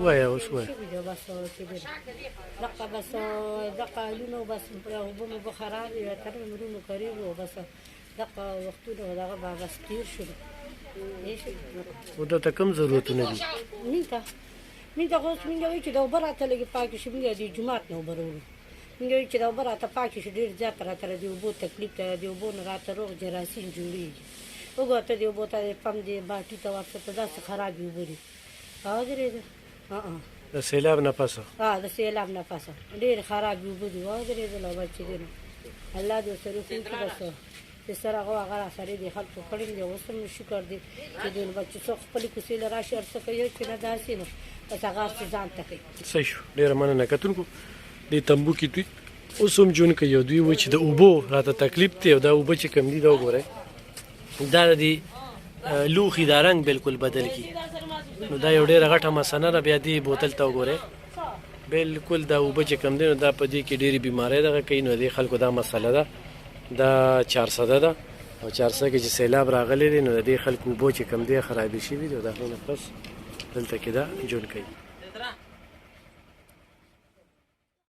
وایه اوس وایه شوي دي بس چې دي دقه بس دقه لونو بس اوبه مو به خراب وي تر مرونو قریب و بس دقه وختونه دغه به بس تیر شو او درته کوم ضرورتونه دي مینته خو اوس مونږ وایو چې د اوبه راته لږې پاکې شي مونږ د جومات نه اوبه راوړو مونږ وایو چې د اوبه راته پاکې شي ډېر زیات راته د اوبو تکلیف ته د اوبو نه راته روغ جراثیم جوړېږي وګوره ته د اوبو ته د پمپ د باټي ته ورته داسې خرابې اوبه دي ودرېده د سیلاب نه پسه د سیلاب نه پسه ډېرې خرابې اوبه دي ودرېدل او بچې دي نو الله دې ورسره وکړي بس چې سره هغه هغه راسره د خلکو کړي دي اوس هم شکر دی چې دوی بچې څوک خپلې کوڅې له راشي هر څه کوي چې نه داسې نو بس هغه هر څه ځان ته کوي صحیح شو ډېره مننه کتونکو دې تمبو کې دوی اوس هم ژوند کوي او دوی وایي چې د اوبو راته تکلیف دی او دا اوبه چې کوم دي دا وګورئ دا د دې لوښي دا رنګ بالکل بدل کړي نو دا یو ډېره غټه مسله ده بیا دې بوتل ته وګورئ بالکل دا اوبه چې کوم دي نو دا په دې کې ډېرې بیمارۍ دغه کوي نو دې خلکو دا مسله ده دا 400 ده او 400 کې چې سیلاب راغلی دی نو د دې خلکو اوبه چې کوم دي خرابې شوي دي او د هغې نه پس دلته کې دا ژوند کوي